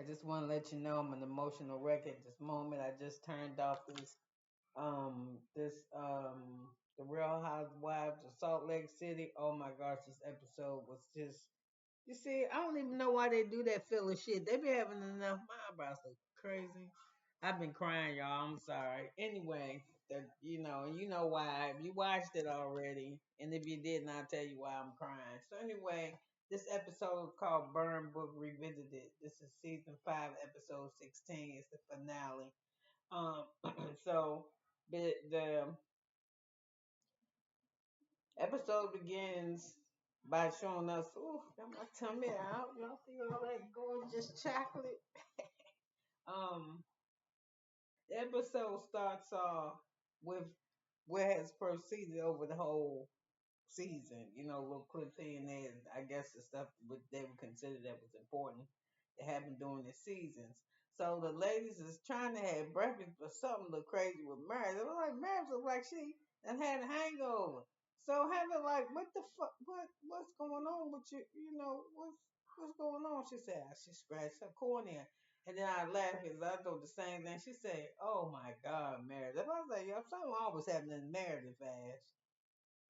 I just want to let you know I'm an emotional wreck at this moment. I just turned off the Real Housewives of Salt Lake City. Oh my gosh, this episode was just, you see, I don't even know why they do that filler shit. They be having enough. My eyebrows look crazy. I've been crying, y'all. I'm sorry. Anyway, and you know why. You watched it already, and if you didn't, I'll tell you why I'm crying. So anyway, this episode is called Burn Book Revisited. This is season 5, episode 16. It's the finale. Um, so the episode begins by showing us. Ooh, got my tummy out. Y'all see all that gorgeous chocolate? Um, the episode starts off with what has proceeded over the whole season. You know, little clips here and there. I guess the stuff they would consider that was important that happened during the seasons. So the ladies is trying to have breakfast, but something look crazy with Mary. They look like Mary look like she and had a hangover. So Heather like, what the fuck? What's going on with you? You know what's going on? She said she scratched her cornea. And then I laughed because I thought the same thing. She said, "Oh my God, Meredith." I was like, "Yo, something always happening in Meredith ass."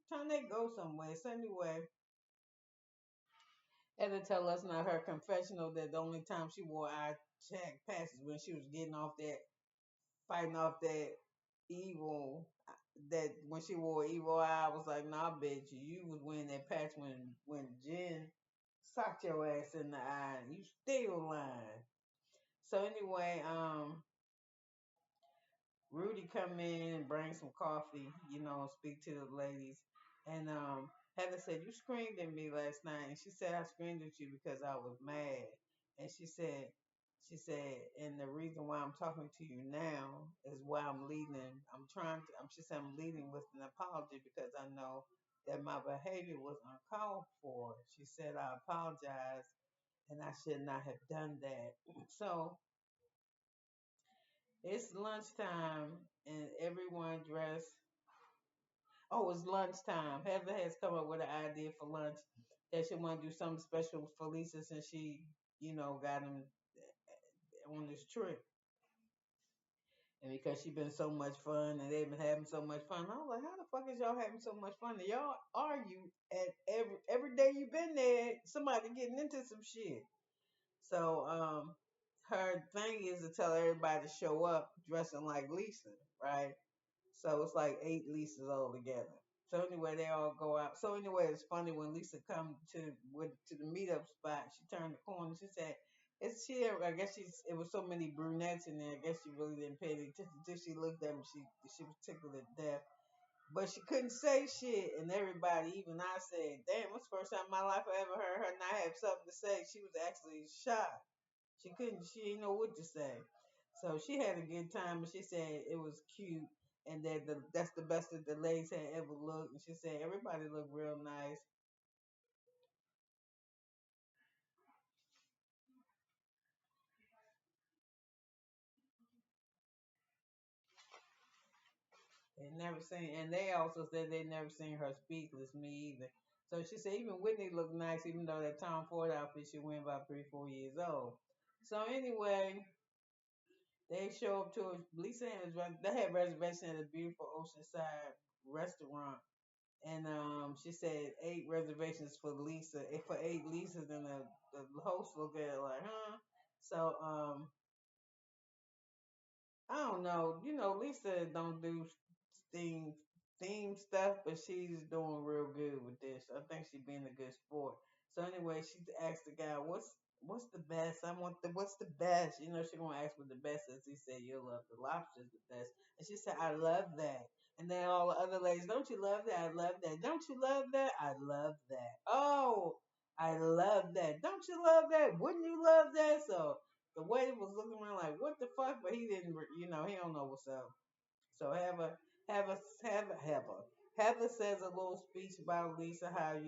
Trying to go somewhere. So anyway, had to tell us now her confessional that the only time she wore eye check passes when she was getting off that fighting off that evil that when she wore evil eye, I was like, nah, bitch, you was wearing that patch when Jen socked your ass in the eye and you still lying. So anyway, Rudy come in and bring some coffee, speak to the ladies. And Heather said, "You screamed at me last night." And she said, "I screamed at you because I was mad." And she said, "And the reason why I'm talking to you now is why I'm leading. She said, I'm leading with an apology because I know that my behavior was uncalled for." She said, "I apologize and I should not have done that." So it's lunchtime and everyone dressed. Oh, it's lunchtime. Heather has come up with an idea for lunch that she want to do something special for Lisa since she, got him on this trip. And because she been so much fun and they've been having so much fun, I was like, how the fuck is y'all having so much fun? And y'all argue at every day you been there, somebody getting into some shit. So her thing is to tell everybody to show up dressing like Lisa, right? So it's like 8 Lisas all together. So anyway, they all go out. So anyway, it's funny when Lisa come to the meetup spot. She turned the corner. She said, "It's here." I guess it was so many brunettes in there. I guess she really didn't pay any attention until she looked at me. She was tickled to death, but she couldn't say shit. And everybody, even I said, "Damn, what's the first time in my life I ever heard her not have something to say?" She was actually shocked. She couldn't. She didn't know what to say. So she had a good time, and she said it was cute, and that that's the best that the ladies had ever looked. And she said everybody looked real nice. They never seen, and they also said they never seen her speechless. Me either. So she said even Whitney looked nice, even though that Tom Ford outfit she went about 3, 4 years old. So anyway, they show up to Lisa and they had reservation at a beautiful oceanside restaurant. And she said 8 reservations for Lisa, for 8 Lisas, and the host looked at her like, huh? So I don't know. Lisa don't do theme theme stuff, but she's doing real good with this. I think she's being a good sport. So anyway, she asked the guy, "What's the best? I want the what's the best?" She gonna ask what the best is. He said, "You love the lobster's the best," and she said, "I love that." And then all the other ladies, "Don't you love that? I love that. Don't you love that? I love that. Oh, I love that. Don't you love that? Wouldn't you love that?" So the waiter was looking around like, "What the fuck?" But he didn't, he don't know what's up. So Heather says a little speech about Lisa, how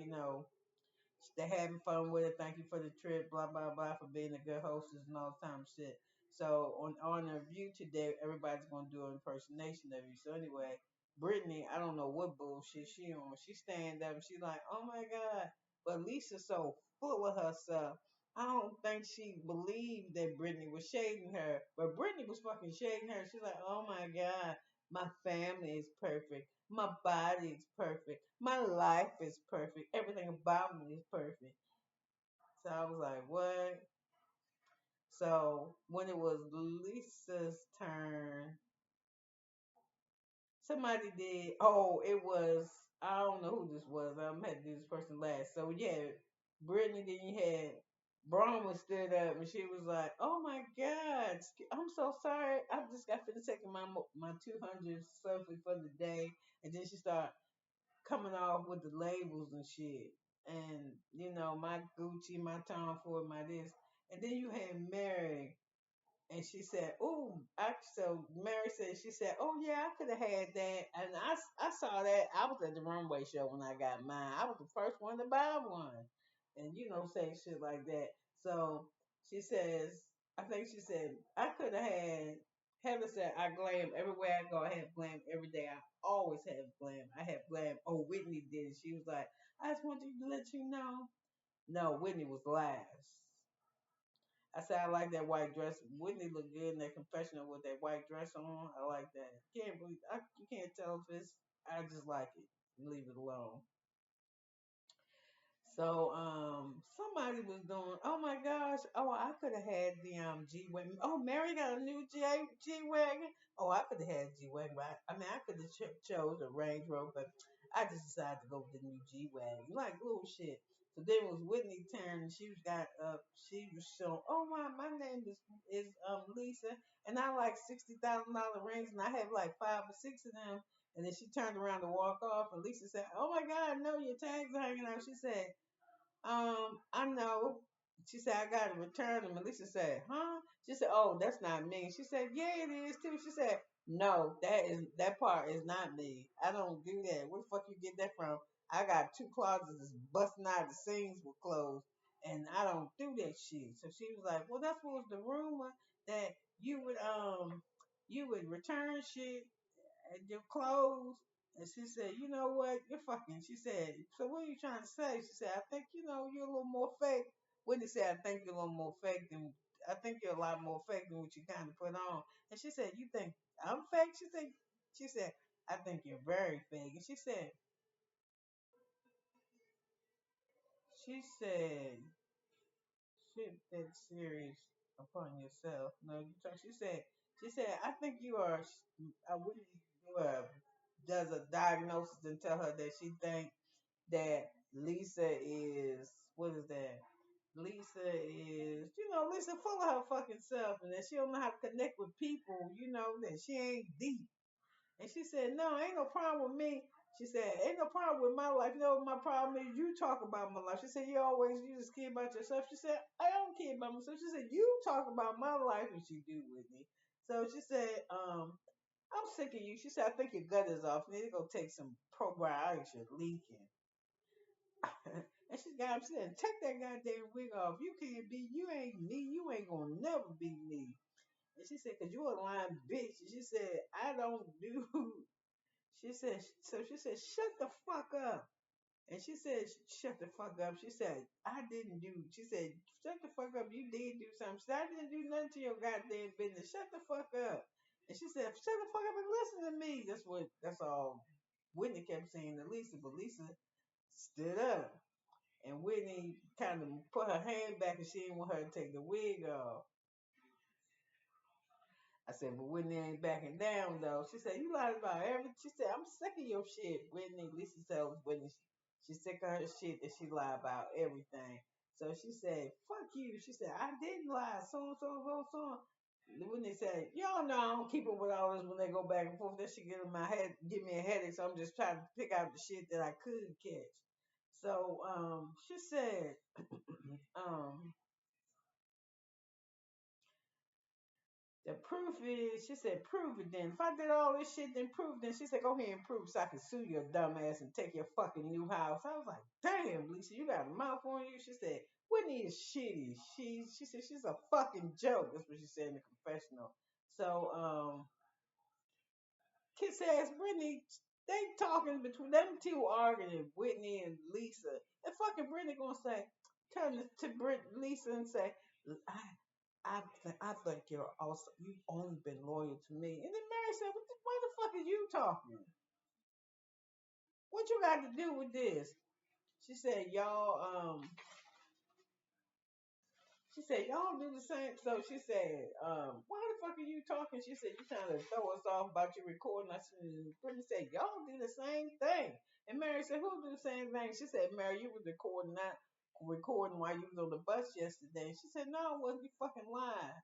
they're having fun with it. Thank you for the trip, blah blah blah, for being a good hostess and all time shit. So on the review today, everybody's gonna do an impersonation of you. So anyway, Brittany, I don't know what bullshit she on. She stand up and she like, oh my god, but Lisa's so full of herself. I don't think think she believed that Brittany was shading her, but Brittany was fucking shading her. She's like, oh my God, my family is perfect. My body is perfect. My life is perfect. Everything about me is perfect. So I was like, what? So when it was Lisa's turn, somebody did. Oh, it was. I don't know who this was. I had to do this person last. So yeah, Brittany. Then you had Bronwyn stood up and she was like, "Oh my God, I'm so sorry. I just got finished taking my 200 selfie for the day." And then she started coming off with the labels and shit. And my Gucci, my Tom Ford, my this. And then you had Mary, and she said, "Oh, so Mary said, she said, oh yeah, I could have had that." And I saw that. I was at the runway show when I got mine. I was the first one to buy one, and say shit like that. So she says, I think she said, I could have had. Heather said, I glam everywhere I go. I have glam every day. I always have glam. I have glam. Oh, Whitney did it. She was like, I just wanted to let you know. No, Whitney was last. I said I like that white dress. Whitney looked good in that confessional with that white dress on. I like that. You can't tell if it's. I just like it. Leave it alone. So somebody was doing. Oh my gosh! Oh, I could have had the G wagon. Oh, Mary got a new G wagon. Oh, I could have had G wagon. I mean, I could have chose a Range Rover, but I just decided to go with the new G wagon. Like little shit. So then it was Whitney turn, and she got up. She was showing. Oh my name is Lisa, and I like $60,000 rings, and I have like 5 or 6 of them. And then she turned around to walk off, and Lisa said, "Oh my God, no, your tags are hanging out." She said, I know. She said, I got to return them. Alicia said, huh? She said, oh, that's not me. She said, yeah, it is too. She said, no, that part is not me. I don't do that. Where the fuck you get that from? I got 2 closets that's busting out the seams with clothes, and I don't do that shit. So she was like, well, that's what was the rumor that you would return shit and your clothes. And she said, you know what? You're fucking. She said, so what are you trying to say? She said, I think, you're a little more fake. Whitney said, I think you're a little more fake than, I think you're a lot more fake than what you kind of put on. And she said, you think I'm fake? She said, I think you're very fake. And she said, shit that serious upon yourself. No, you talk. She said, I think you are. I wouldn't do does a diagnosis and tell her that she think that Lisa is what is that? Lisa is Lisa full of her fucking self, and that she don't know how to connect with people. That she ain't deep. And she said, no, ain't no problem with me. She said, ain't no problem with my life. My problem is you talk about my life. She said, you just care about yourself. She said, I don't care about myself. She said, you talk about my life, and she do with me. So she said, I'm sick of you. She said, I think your gut is off. You need to go take some probiotics. You're leaking. And she said, take that goddamn wig off. You ain't me. You ain't gonna never be me. And she said, cause you a lying bitch. And she said, I don't do. She said, shut the fuck up. And she said, shut the fuck up. She said, I didn't do. She said, shut the fuck up. You did do something. She said, I didn't do nothing to your goddamn business. Shut the fuck up. And she said, shut the fuck up and listen to me. That's all Whitney kept saying to Lisa, but Lisa stood up. And Whitney kind of put her hand back and she didn't want her to take the wig off. I said, but Whitney ain't backing down though. She said, you lied about everything. She said, I'm sick of your shit, Whitney. Lisa tells Whitney she's sick of her shit that she lied about everything. So she said, fuck you. She said, I didn't lie. So and so, so, so. Whitney said, y'all know I don't keep up with all this when they go back and forth. That shit give me a headache. So I'm just trying to pick out the shit that I could catch. So she said, um, the proof is, she said, prove it then. If I did all this shit, then prove it then. She said, go ahead and prove so I can sue your dumb ass and take your fucking new house. I was like, damn, Lisa, you got a mouth on you. She said, Whitney is shitty. She said, she's a fucking joke. That's what she said in the confessional. So, Kiss ass Brittany, they talking between them two arguing, Whitney and Lisa. And fucking Brittany gonna say, turn to Lisa and say, I, I think you're also, you've only been loyal to me. And then Mary said, why the fuck are you talking? What you got to do with this? She said, y'all do the same. So she said, why the fuck are you talking? She said, you trying to throw us off about your recording. I said, Brittany said, y'all do the same thing. And Mary said, who do the same thing? She said, Mary, you was recording, not recording while you was on the bus yesterday. She said, no, it wasn't. You fucking lying.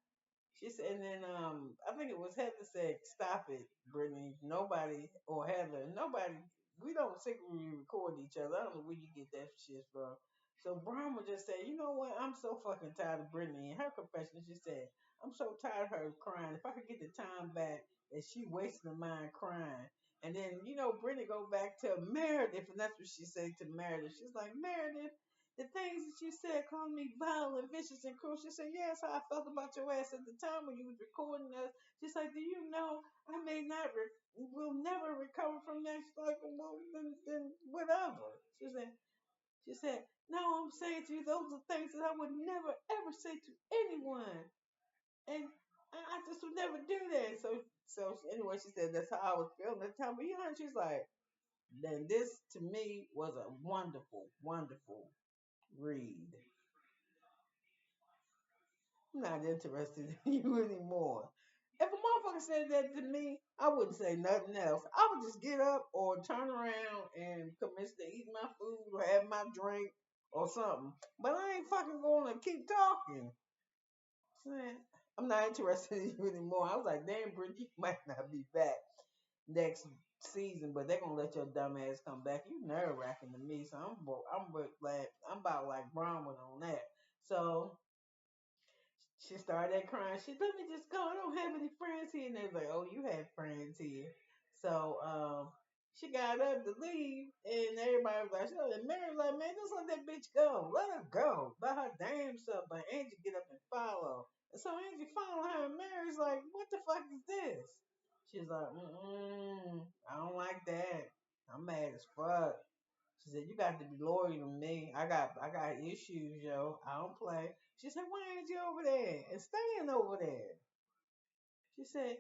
She said, and then I think it was Heather said, "Stop it, Brittany. Nobody or Heather, nobody. We don't secretly record each other. I don't know where you get that shit from." So Brahma just said, "You know what? I'm so fucking tired of Brittany." In her confession, she said, "I'm so tired of her crying. If I could get the time back, that she wasting her mind crying." And then Brittany go back to Meredith, and that's what she said to Meredith. She's like, "Meredith, the things that you said, calling me violent, vicious, and cruel." She said, "Yeah, that's how I felt about your ass at the time when you was recording us." She's like, "Do you know I may not, will never recover from that." She's like, "Well, then whatever." She said, "No, I'm saying to you, those are things that I would never ever say to anyone, and I just would never do that." So anyway, she said that's how I was feeling at the time. But she's like, then this to me was a wonderful, wonderful read. I'm not interested in you anymore. If a motherfucker said that to me, I wouldn't say nothing else. I would just get up or turn around and commence to eat my food or have my drink or something. But I ain't fucking going to keep talking. Saying, I'm not interested in you anymore. I was like, damn, Brittany, you might not be back next season, but they're gonna let your dumb ass come back. You nerve wracking to me, so I'm about like Bronwyn on that. So she started crying. She let me just go. I don't have any friends here. And they was like, oh, you have friends here. So she got up to leave, and everybody was like, and Mary was like, man, just let that bitch go. Let her go. Let her damn self. But Angie get up and follow. And so Angie followed her, and Mary's like, what the fuck is this? She's like, I don't like that. I'm mad as fuck. She said, "You got to be loyal to me. I got issues, yo. I don't play." She said, "Why ain't you over there and staying over there?" She said,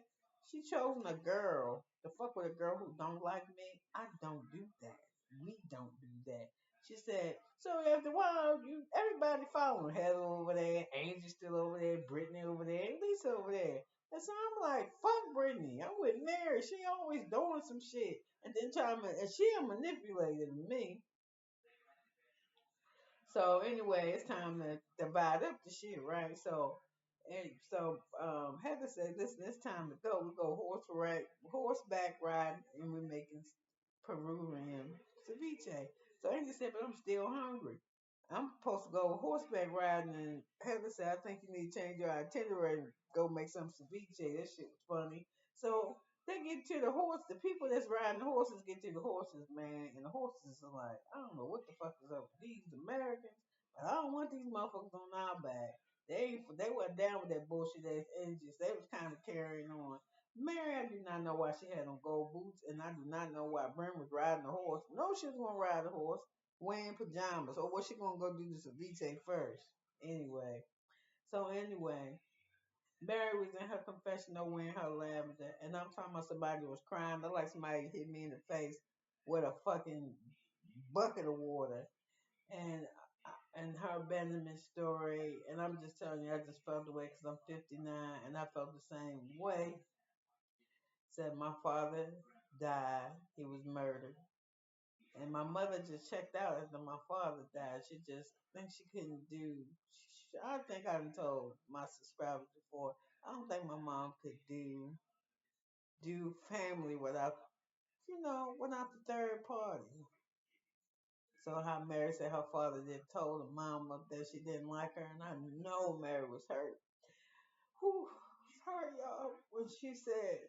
"She chosen a girl to fuck with a girl who don't like me. I don't do that. We don't do that." She said, "So after a while, everybody following Heather over there, Angie still over there, Brittany over there, and Lisa over there." And so I'm like, "Fuck Brittany. I'm with Mary. She always doing some shit, and then and she a manipulator to me." So anyway, it's time to divide up the shit, right? Heather said, "Listen, it's time to go. We go horseback riding, and we're making Peruvian ceviche." So Angie said, "But I'm still hungry. I'm supposed to go horseback riding." And Heather said, "I think you need to change your itinerary and go make some ceviche." That shit was funny. So they get to the horse. The people that's riding the horses get to the horses, man, and the horses are like, I don't know what the fuck is up with these Americans, but I don't want these motherfuckers on our back. They weren't down with that bullshit ass engines. They was kind of carrying on. Mary, I do not know why she had on gold boots, and I do not know why Brent was riding a horse. No, she was gonna ride a horse wearing pajamas. Or was she gonna go do the ceviche first? Anyway, Mary was in her confessional wearing her lavender, and I'm talking about somebody was crying. Looked like somebody hit me in the face with a fucking bucket of water, and her abandonment story. And I'm just telling you, I just felt the way because I'm 59, and I felt the same way. Said my father died; he was murdered, and my mother just checked out after my father died. She just think she couldn't do. I think I've told my subscribers before. I don't think my mom could do family without without the third party. So how Mary said her father did told her mama that she didn't like her, and I know Mary was hurt. Whew, hurt y'all when she said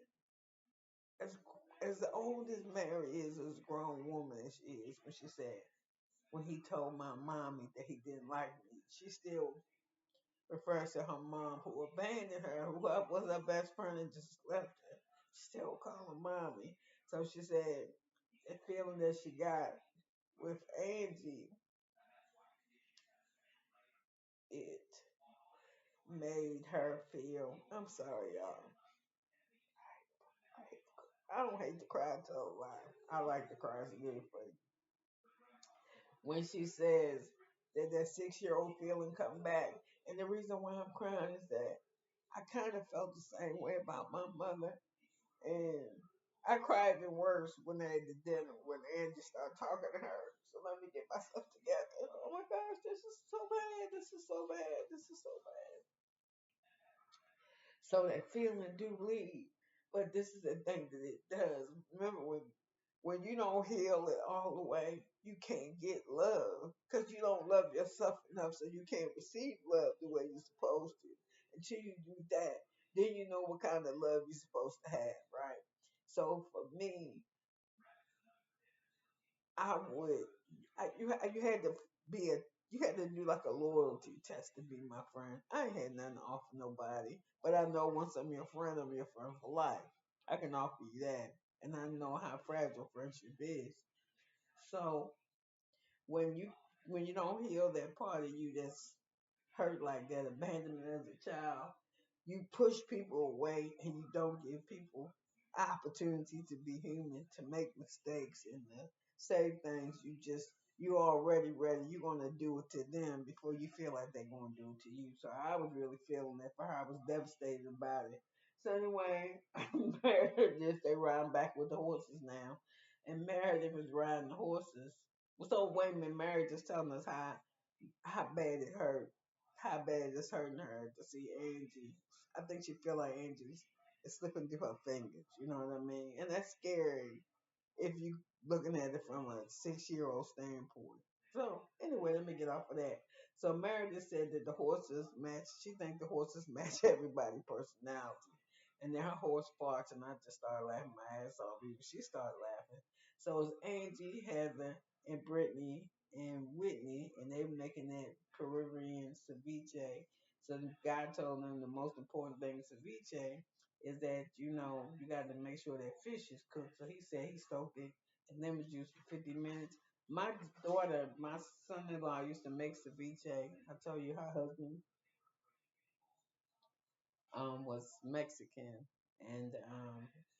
as as old as Mary is, as a grown woman as she is, when she said when he told my mommy that he didn't like me, she still refers to her mom who abandoned her, who was her best friend and just left her. She still call her mommy. So she said the feeling that she got with Angie, it made her feel. I'm sorry, y'all. I don't hate to cry to a lot. I like to cry. It's good for you. When she says that that 6 year old feeling come back, and the reason why I'm crying is that I kind of felt the same way about my mother, and I cried even worse when they had the dinner when Angie started talking to her. So let me get myself together. Oh my gosh, this is so bad. This is so bad. This is so bad. So that feeling do leave. But this is the thing that it does. Remember when you don't heal it all the way, you can't get love because you don't love yourself enough, so you can't receive love the way you're supposed to. Until you do that, then you know what kind of love you're supposed to have, right? So for me, I would, you had to be a, you had to do like a loyalty test to be my friend. I ain't had nothing to offer nobody, but I know once I'm your friend for life. I can offer you that, and I know how fragile friendship is. So when you when you don't heal that part of you that's hurt like that, abandonment as a child, you push people away and you don't give people opportunity to be human, to make mistakes and to say things you already ready. You're gonna do it to them before you feel like they're gonna do it to you. So I was really feeling that for her. I was devastated about it. So anyway, Meredith they riding back with the horses now, and Meredith was riding the horses. So wait a minute, Meredith is telling us how bad it hurt, how bad it's hurting her to see Angie. I think she feel like Angie's is slipping through her fingers. You know what I mean? And that's scary if you looking at it from a 6 year old standpoint. So anyway, let me get off of that. So Meredith said that the horses match. She think the horses match everybody's personality. And then her horse farts, and I just started laughing my ass off. Even she started laughing. So it's Angie, Heather, and Brittany and Whitney, and they were making that Peruvian ceviche. So the guy told them the most important thing in ceviche is that you got to make sure that fish is cooked. So he said he soaked it in lemon juice for 50 minutes. My son-in-law used to make ceviche. I told you her husband was Mexican, and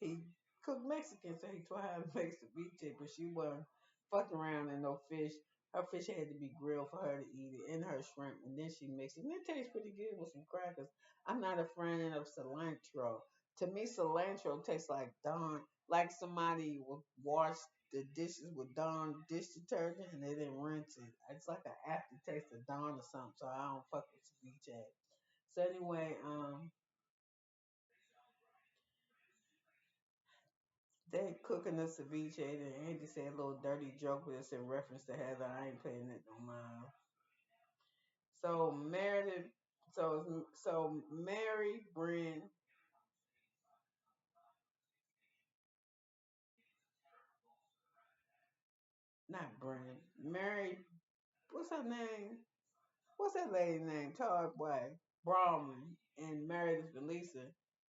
he cooked Mexican, so he taught her how to make ceviche. But she wasn't fucking around in no fish. Her fish had to be grilled for her to eat it, and her shrimp, and then she mixed it. And it tastes pretty good with some crackers. I'm not a fan of cilantro. To me, cilantro tastes like Dawn, like somebody would wash the dishes with Dawn dish detergent and they didn't rinse it. It's like an aftertaste of Dawn or something. So I don't fuck with ceviche. So anyway, they cooking the ceviche, and Angie said a little dirty joke, but it's in reference to Heather. I ain't paying it no mind. So Meredith, so Mary, Bryn, not Bryn, Mary. What's her name? What's that lady's name? Todd White, Brahman, and Meredith and Lisa.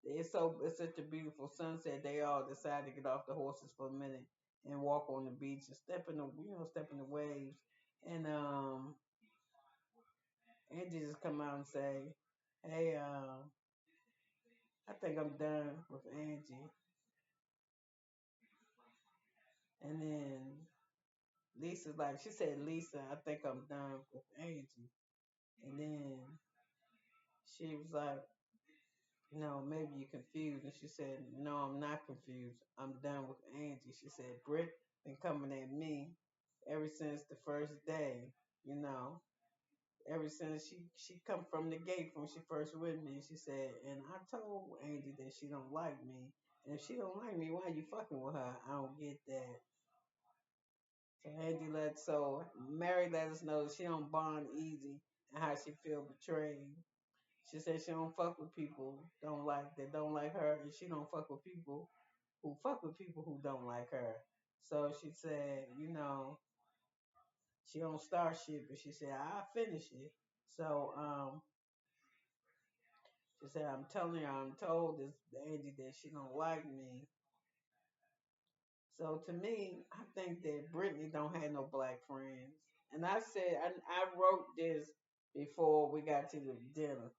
It's such a beautiful sunset. They all decide to get off the horses for a minute and walk on the beach and step in the waves. And Angie just come out and say, "Hey, I think I'm done with Angie." And then Lisa's like, she said, "Lisa, I think I'm done with Angie." And then she was like, "No, maybe you're confused." And she said, "No, I'm not confused. I'm done with Angie." She said, "Britt been coming at me ever since the first day, you know, ever since she come from the gate when she first with me." She said, "And I told Angie that she don't like me. And if she don't like me, why you fucking with her? I don't get that." So Mary let us know that she don't bond easy and how she feel betrayed. She said she don't fuck with people don't like her, and she don't fuck with people who fuck with people who don't like her. So she said, she don't start shit, but she said I'll finish it. So she said I'm telling you, I'm told this Angie that she don't like me. So to me, I think that Brittany don't have no black friends. And I said I wrote this before we got to the dinner.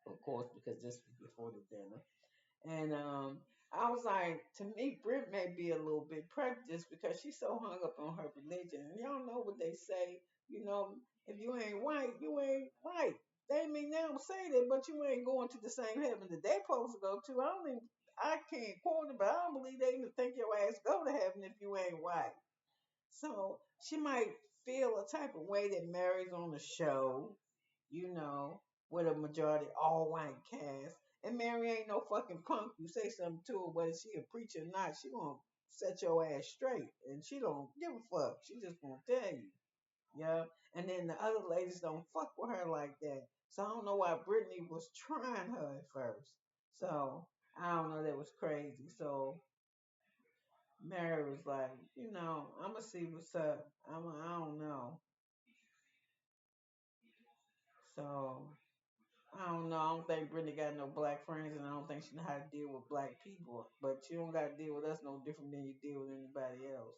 of course, because this was before the dinner. And I was like, to me, Brit may be a little bit prejudiced because she's so hung up on her religion. And y'all know what they say, you know, if you ain't white, you ain't white. They mean they don't say that, but you ain't going to the same heaven that they supposed to go to. I can't quote it, but I don't believe they even think your ass go to heaven if you ain't white. So she might feel a type of way that Mary's on the show, you know, with a majority all white cast. And Mary ain't no fucking punk. You say something to her, whether she a preacher or not, she gonna set your ass straight. And she don't give a fuck. She just gonna tell you. Yeah. And then the other ladies don't fuck with her like that. So I don't know why Brittany was trying her at first. So I don't know, that was crazy. So Mary was like, I'ma see what's up. I don't know. So I don't know. I don't think Brittany got no black friends, and I don't think she know how to deal with black people. But you don't got to deal with us no different than you deal with anybody else.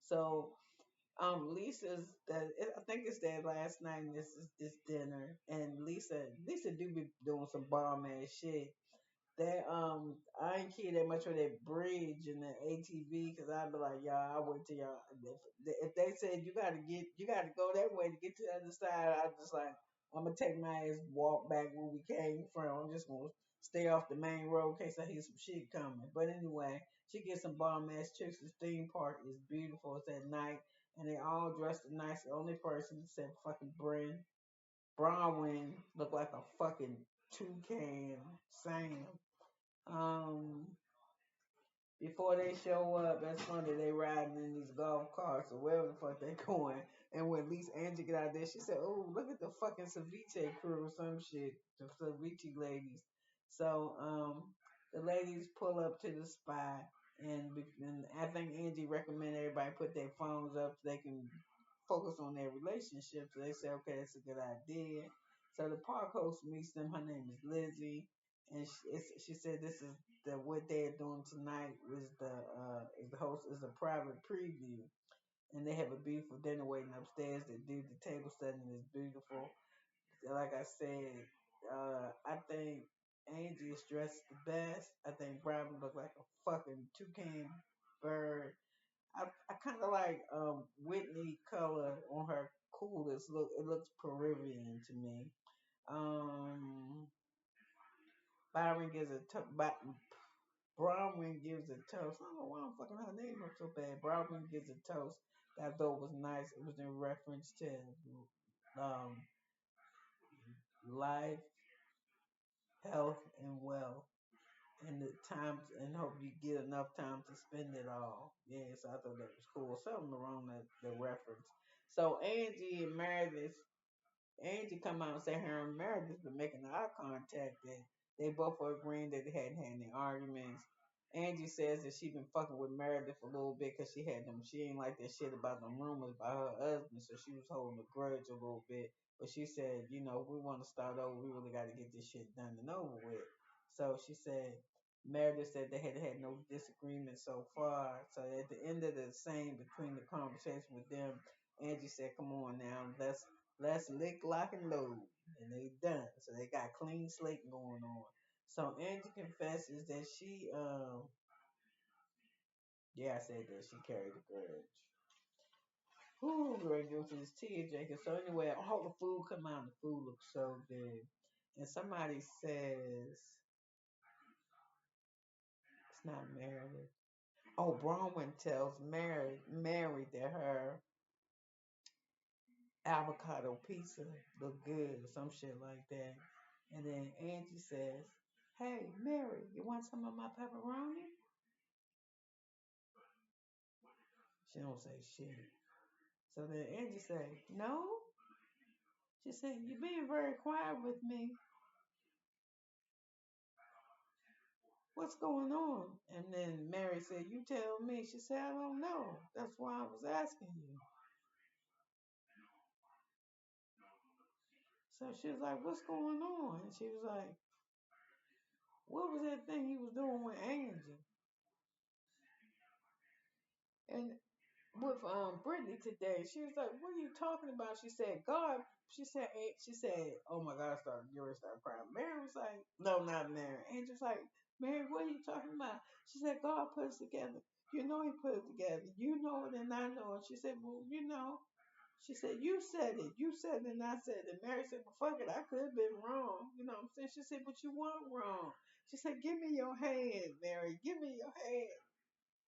So Lisa's that I think it's their last night, and this dinner, and Lisa do be doing some bomb ass shit. That I ain't care that much for that bridge and the ATV because I'd be like, y'all, I wait till y'all. If they said you gotta go that way to get to the other side, I just like, I'm gonna take my ass walk back where we came from. I'm just gonna stay off the main road in case I hear some shit coming. But anyway, she gets some bomb ass chicks. This theme park is beautiful. It's at night, and they all dressed nice. The only person except fucking Bronwyn looked like a fucking toucan. Sam. Um, Before they show up, that's funny. They riding in these golf carts or wherever the fuck they going. And when at least Angie got out there, she said, "Oh, look at the fucking ceviche crew or some shit, the ceviche ladies." So the ladies pull up to the spot, and I think Angie recommended everybody put their phones up so they can focus on their relationship. So they say, "Okay, that's a good idea." So the park host meets them. Her name is Lizzie, and she said this is what they're doing tonight is the host is a private preview, and they have a beautiful dinner waiting upstairs. They do the table setting is beautiful. Like I said, I think Angie is dressed the best. I think Brian look like a fucking toucan bird. I kind of like Whitney color on her coolest look. It looks Peruvian to me. Um, Byron gives a Bronwyn gives a toast. I don't know why I'm fucking her name up so bad. Bronwyn gives a toast that I thought was nice. It was in reference to um, life, health, and wealth, and the time, and hope you get enough time to spend it all. Yeah, so I thought that was cool. Something around the reference. So Angie come out and say her and Meredith been making eye contact, and they both are agreeing that they hadn't had any arguments. Angie says that she been fucking with Meredith a little bit because she ain't like that shit about them rumors about her husband, so she was holding a grudge a little bit. But she said, if we want to start over, we really got to get this shit done and over with. So she said, Meredith said they had had no disagreement so far. So at the end of the same between the conversation with them, Angie said, "Come on now, let's lick, lock, and load," and they done. So they got clean slate going on. So Angie confesses that yeah, I said that she carried a grudge. Ooh, we're gonna go to this tea drinking. So anyway, all the food come out, and the food looks so good. And somebody says it's not Meredith. Oh, Bronwyn tells Mary that her avocado pizza look good or some shit like that. And then Angie says, "Hey, Mary, you want some of my pepperoni?" She don't say shit. So then Angie say, "No." She said, "You're being very quiet with me. What's going on?" And then Mary said, "You tell me." She said, "I don't know. That's why I was asking you." So she was like, "What's going on?" And she was like, "What was that thing you was doing with Angie?" And with Brittany today, she was like, "What are you talking about?" She said, "God." She said, "Oh my God!" I started crying. Mary was like, no, not Mary. Angie was like, Mary, what are you talking about? She said, God put us together. You know he put it together. You know it and I know it. She said, well, you know. She said, you said it. You said it and I said it. Mary said, well, fuck it. I could have been wrong. You know what I'm saying? She said, but you weren't wrong. She said, give me your hand, Mary. Give me your hand.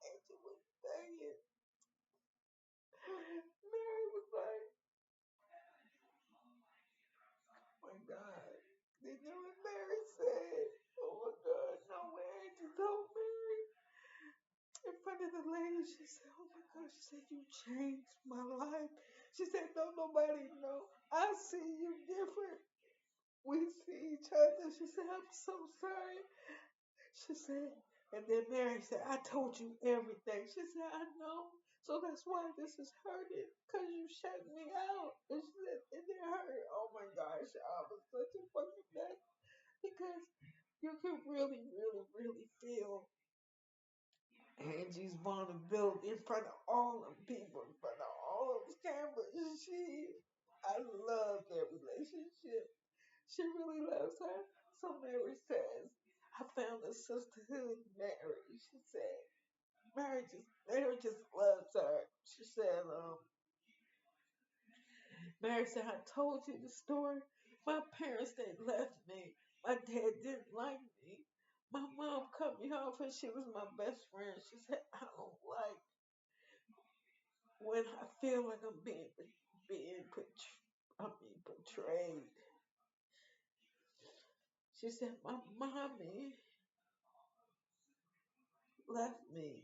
Angie was saying. Mary was like, oh my God. Did you know what Mary said? Oh my God. No way. Angie told Mary in front of the lady. She said, oh my God. She said, you changed my life. She said, don't nobody know. I see you different. We see each other. She said, I'm so sorry. She said, and then Mary said, I told you everything. She said, I know. So that's why this is hurting. Because you shut me out. And she said, and it hurt. Oh my gosh. I was such a fucking mess. Because you can really, really, really feel Angie's vulnerability in front of all of people, in front of all of the cameras. I love their relationship. She really loves her. So Mary says, I found a sisterhood, Mary. She said, Mary just loves her. She said, Mary said, I told you the story. My parents, they left me. My dad didn't like me. My mom cut me off and she was my best friend. She said, I don't like when I feel like I'm being betrayed. She said, my mommy left me.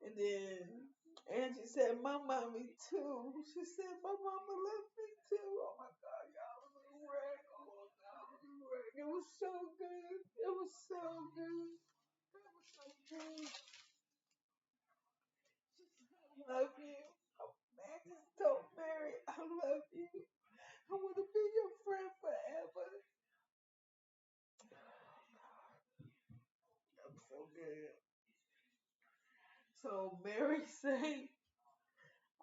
And then Angie said, my mommy too. She said, my mama left me too. Oh my God, y'all was a wreck. Oh my God, it was a wreck. It was so good. It was so good. It was so good. She said, I love you. Oh, man, just told Mary, I love you. I want to be your friend forever. I'm so good. So Mary said,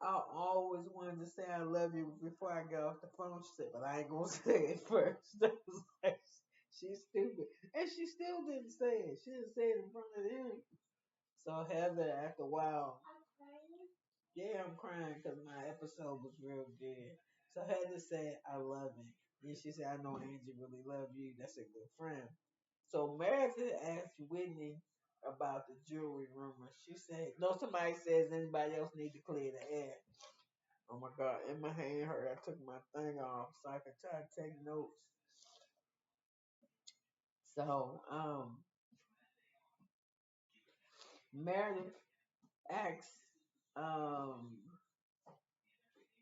I always wanted to say I love you before I got off the phone. She said, but I ain't gonna say it first. I was like, she's stupid. And she still didn't say it. She didn't say it in front of him. So Heather, after a while, yeah, I'm crying because my episode was real good. So Heather said, I love it. Then she said, I know Angie really love you. That's a good friend. So Meredith asked Whitney about the jewelry rumor. She said, no, somebody says anybody else need to clear the air. Oh my God, and my hand hurt. I took my thing off so I could try to take notes. So, Meredith asks, um,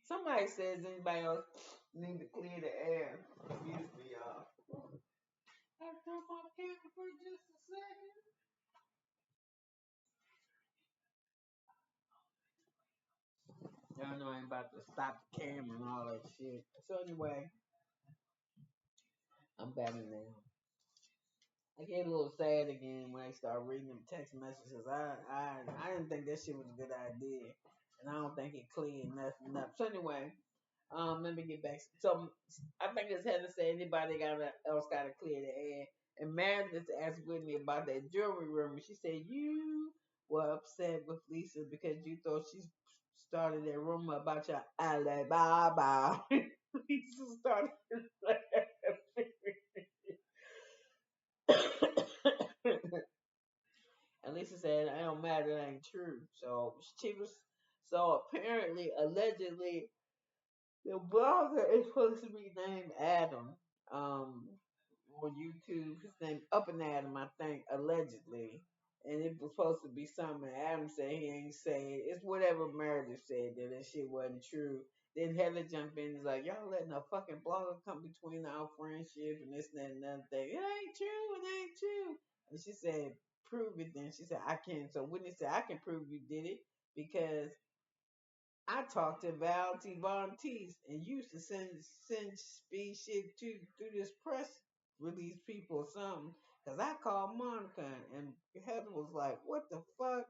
somebody says anybody else need to clear the air. Excuse me, y'all. I turn my camera for just a second. Y'all know I ain't about to stop the camera and all that shit. So anyway, I'm better now. I get a little sad again when I start reading them text messages. I didn't think that shit was a good idea, and I don't think it cleared nothing up. So anyway, let me get back. So I think it's had to say anybody else got to clear the air. And Meredith asked Whitney about that jewelry room, and she said you were upset with Lisa because you thought she started that rumor about your Alibaba. Lisa started. And Lisa said, "It don't matter, it ain't true." So she was, so apparently, allegedly, the blogger is supposed to be named Adam. Um, on YouTube, his name Up and Adam, I think, allegedly. And it was supposed to be something Adam said he ain't say. It's whatever Meredith said that shit wasn't true. Then Heather jumped in and was like, y'all letting a fucking blogger come between our friendship and this and that and another thing. It ain't true, it ain't true. And she said, prove it then. She said, I can't. So Whitney said, I can prove you did it because I talked to Val T. Von Teese and used to send speed shit to through this press release people or something. Cause I called Monica and Heather was like, "What the fuck?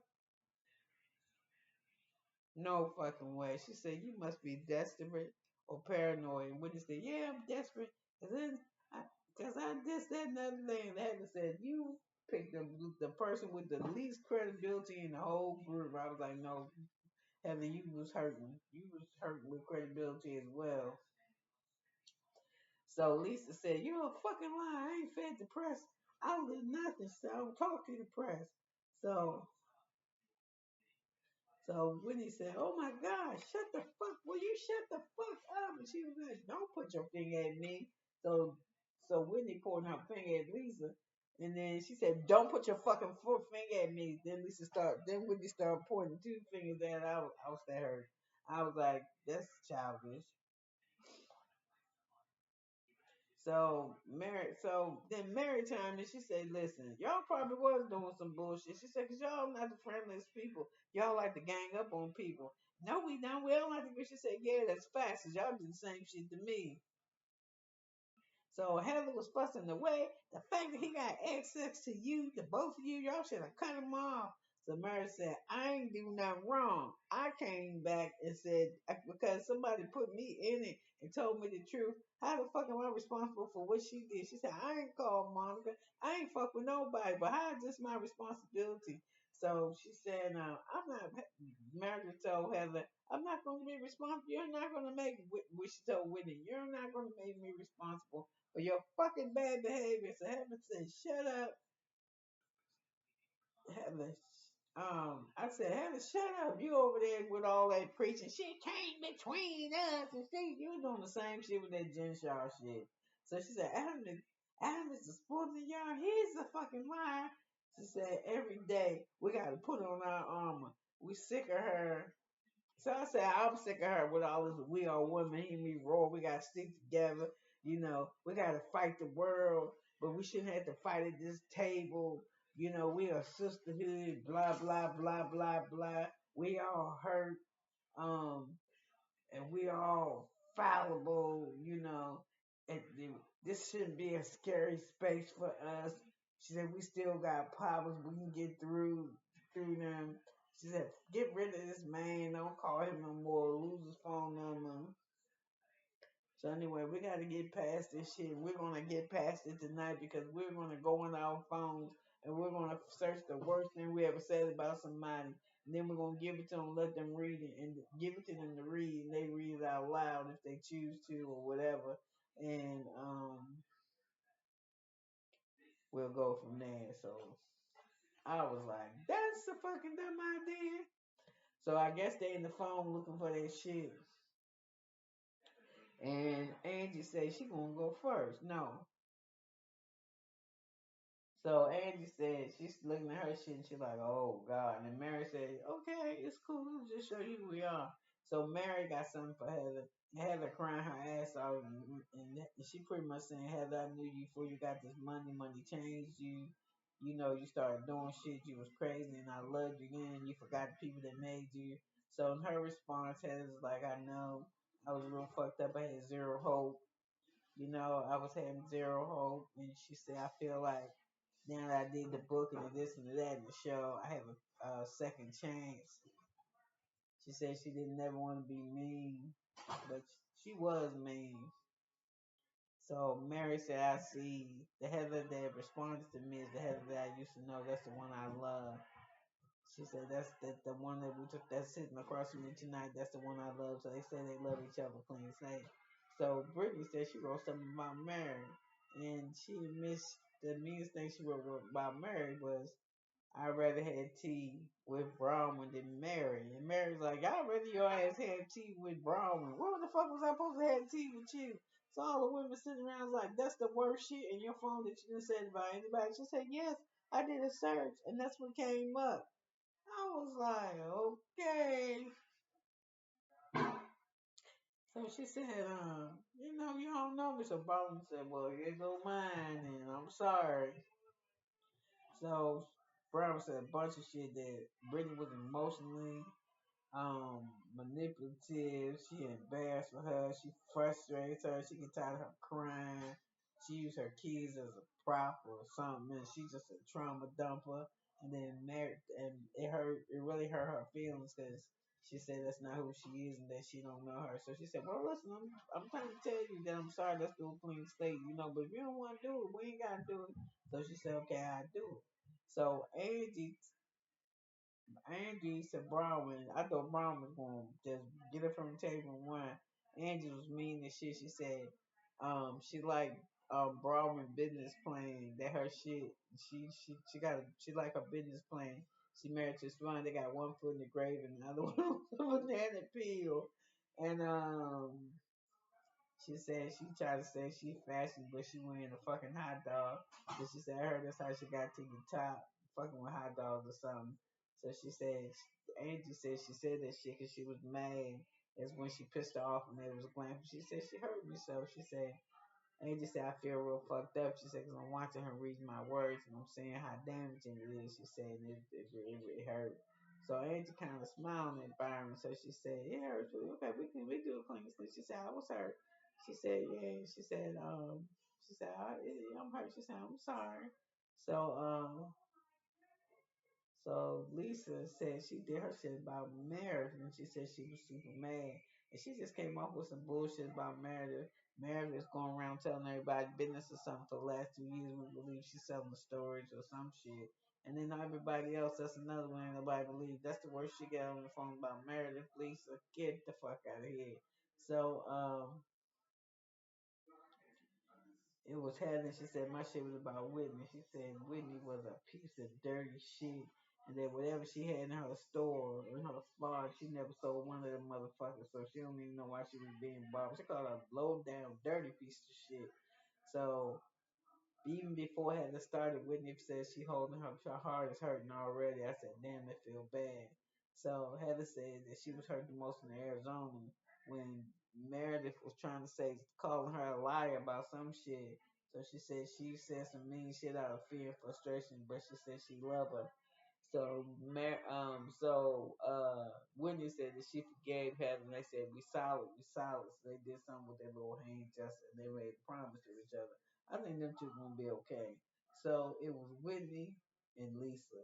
No fucking way." She said, "You must be desperate or paranoid." And Whitney said, "Yeah, I'm desperate. Cause I this, that, and other thing. And Heather said, you picked the person with the least credibility in the whole group. I was like, no, Heather, you was hurting. You was hurting with credibility as well. So Lisa said, you're a fucking liar. I ain't fed the press. I don't do nothing, so I don't talk to the press. So so Whitney said, oh my God, shut the fuck, will you shut the fuck up? And she was like, don't put your finger at me. So Whitney pointed her finger at Lisa. And then she said, don't put your fucking finger at me. Then Whitney started pointing two fingers at her. I was at her. I was like, that's childish. So then Mary chimed and she said, listen, y'all probably was doing some bullshit. She said, cause y'all not the friendliest people. Y'all like to gang up on people. No, we don't. We don't like to. She said, yeah, that's facts. Cause y'all do the same shit to me. So Heather was fussing away. The fact that he got access to you, to both of you, y'all should have cut him off. So Mary said, I ain't do nothing wrong. I came back and said, because somebody put me in it and told me the truth, how the fuck am I responsible for what she did? She said, I ain't called Monica. I ain't fuck with nobody, but how is this my responsibility? So she said, I'm not, Mary told Heather, I'm not going to be responsible. You're not going to make, which she told Whitney, you're not going to make me responsible for your fucking bad behavior. So Heather said, shut up. Heather, I said, Heather, shut up. You over there with all that preaching. Shit came between us. And she, you was doing the same shit with that Jen Shaw shit. So she said, Adam is the sporting yard. He's a fucking liar. She said, every day we got to put on our armor. We sick of her. So I said, I'm sick of her with all this. We are women. Hear me roar. We got to stick together. We got to fight the world, but we shouldn't have to fight at this table. We are sisterhood. Blah blah blah blah blah. We all hurt. Um, and we all fallible. And this shouldn't be a scary space for us. She said, we still got problems. We can get through them. She said, get rid of this man. Don't call him no more. Lose his phone number. So anyway, we got to get past this shit. We're going to get past it tonight because we're going to go on our phones and we're going to search the worst thing we ever said about somebody. And then we're going to give it to them, let them read it, and give it to them to read. And they read it out loud if they choose to or whatever. And we'll go from there. So I was like, that's a fucking dumb idea. So I guess they in the phone looking for that shit. And Angie said she gonna go first. No. So Angie said she's looking at her shit and she's like, oh God. And then Mary said, okay, it's cool. Just show you who we are. So Mary got something for Heather. Heather crying her ass off. And she pretty much saying, Heather, I knew you before you got this money. Money changed you. You started doing shit. You was crazy and I loved you then. You forgot the people that made you. So in her response, Heather's like, I know. I was real fucked up. I had zero hope. I was having zero hope. And she said, I feel like now that I did the book and the this and the that and the show, I have a second chance. She said she didn't never want to be mean, but she was mean. So Mary said, I see the Heather that responded to me is the Heather that I used to know. That's the one I love. She said the one that we took that's sitting across from me tonight. That's the one I love. So they say they love each other, plain sight. So Brittany said she wrote something about Mary, and she missed the meanest thing she wrote about Mary was I'd rather have tea with Bronwyn than Mary. And Mary's like, I'd rather your ass have tea with Bronwyn. What the fuck was I supposed to have tea with you? So all the women sitting around was like, that's the worst shit in your phone that you done said about anybody. She said, yes, I did a search and that's what came up. I was like, okay. So she said, you don't know me. So Bronwyn said, well, here go mine and I'm sorry. So Brown said a bunch of shit that Brittany was emotionally manipulative. She embarrassed for her. She frustrates her. She get tired of her crying. She used her kids as a prop or something. And she's just a trauma dumper. And then married, and it really hurt her feelings because she said that's not who she is and that she don't know her. So she said, well, listen, I'm trying to tell you that I'm sorry. Let's do a clean slate, But if you don't want to do it, we ain't gotta do it. So she said, okay, I do it. So Angie said Brown, I thought Brown was going to just get it from the table and win. Angie was mean as shit. She said, she like Brown business plan that her shit. She like her business plan. She married to Swan. They got one foot in the grave and the other one on the banana peel. And she said she tried to say she fashion, but she wearing a fucking hot dog. But she said I heard that's how she got to the top, fucking with hot dogs or something. So she said, Angie said she said that shit because she was mad. Is when she pissed her off and they was glam. She said she hurt me, so she said Angie said, I feel real fucked up. She said, because I'm watching her read my words and I'm seeing how damaging it is. She said, it hurt. So Angie kind of smiled at Byron. So she said, it hurts. Okay, we do a clean sleep. She said, I was hurt. She said, yeah. She said, I'm hurt. She said, I'm sorry. So, so Lisa said she did her shit about marriage, and she said she was super mad, and she just came up with some bullshit about marriage. Marriage is going around telling everybody business or something for the last 2 years. We believe she's selling the storage or some shit, and then everybody else, that's another one. Ain't nobody believe. That's the worst she got on the phone about marriage. Lisa, get the fuck out of here. So it was Helen. She said my shit was about Whitney. She said Whitney was a piece of dirty shit, and that whatever she had in her store, in her florist, she never sold one of them motherfuckers. So she don't even know why she was being bothered. She called her a low down, dirty piece of shit. So even before I had started, Whitney said she holding her heart is hurting already. I said, damn, it feel bad. So Heather said that she was hurt the most in Arizona when Meredith was trying to say, calling her a liar about some shit. So she said some mean shit out of fear and frustration, but she said she loved her. Whitney said that she forgave Heather, and they said we solid, we solid. So they did something with their little hand gesture, and they made a promise to each other. I think them two gonna be okay. So it was Whitney and Lisa,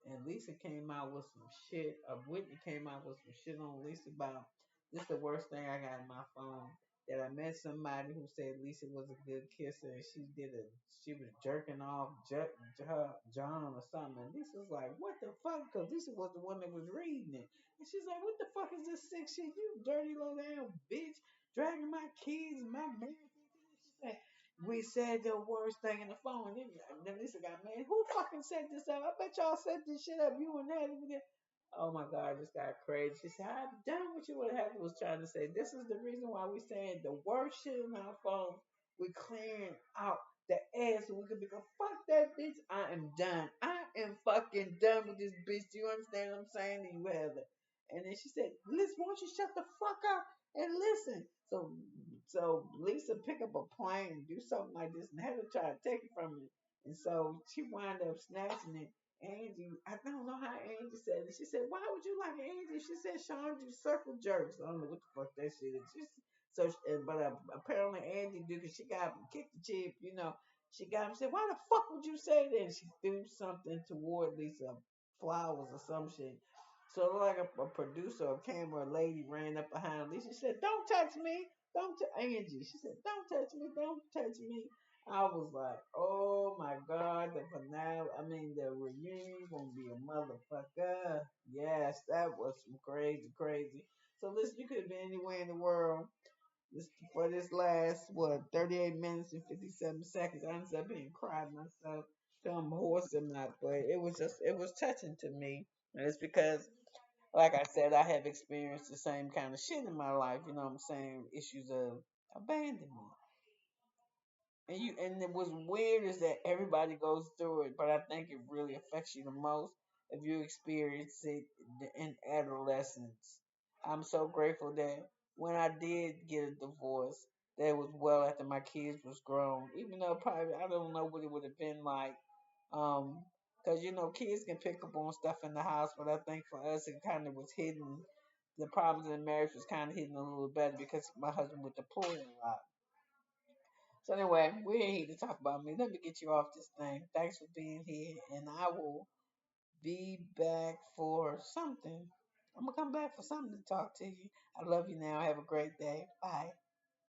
and Lisa came out with some shit. Whitney came out with some shit on Lisa about this. Is the worst thing I got in my phone. That I met somebody who said Lisa was a good kisser, and she was jerking off John or something. And Lisa was like, what the fuck? Because Lisa was the one that was reading it. And she's like, what the fuck is this sick shit? You dirty low down bitch, dragging my kids and my marriage. She said, we said the worst thing in the phone. And then Lisa got mad. Who fucking set this up? I bet y'all set this shit up. You and that. Oh my God, this got crazy. She said, I'm done with you. What happened was trying to say, this is the reason why we saying the worst shit in our phone. We clearing out the air so we can be go, fuck that bitch. I am done. I am fucking done with this bitch. Do you understand what I'm saying to you, Heather? And then she said, Liz, won't you shut the fuck up and listen? So Lisa pick up a plane and do something like this, and Heather tried to take it from me. And so she wound up snatching it. Angie, I don't know how Angie said it. She said, why would you like Angie? She said, Sean do circle jerks. I don't know what the fuck that shit is. Apparently Angie do because she got him kicked the chip. She got him said, why the fuck would you say that? And she threw something toward Lisa, flowers or some shit. So like a producer or camera lady ran up behind Lisa. She said, don't touch me. Don't Angie. She said, don't touch me. Don't touch me. I was like, oh my God, the finale, I mean, the reunion gonna be a motherfucker. Yes, that was some crazy, crazy. So listen, you could have been anywhere in the world. For this last, 38 minutes and 57 seconds, I ended up being crying myself. Some horse or not, but it was touching to me. And it's because, like I said, I have experienced the same kind of shit in my life, you know what I'm saying? Issues of abandonment. And it was weird is that everybody goes through it, but I think it really affects you the most if you experience it in adolescence. I'm so grateful that when I did get a divorce, that was well after my kids was grown. Even though probably I don't know what it would have been like, um, because kids can pick up on stuff in the house, but I think for us it kind of was hidden. The problems in marriage was kind of hidden a little better because my husband would deploy a lot. So anyway, we're here to talk about me. Let me get you off this thing. Thanks for being here, and I will be back for something. I'm gonna come back for something to talk to you. I love you now. Have a great day. Bye.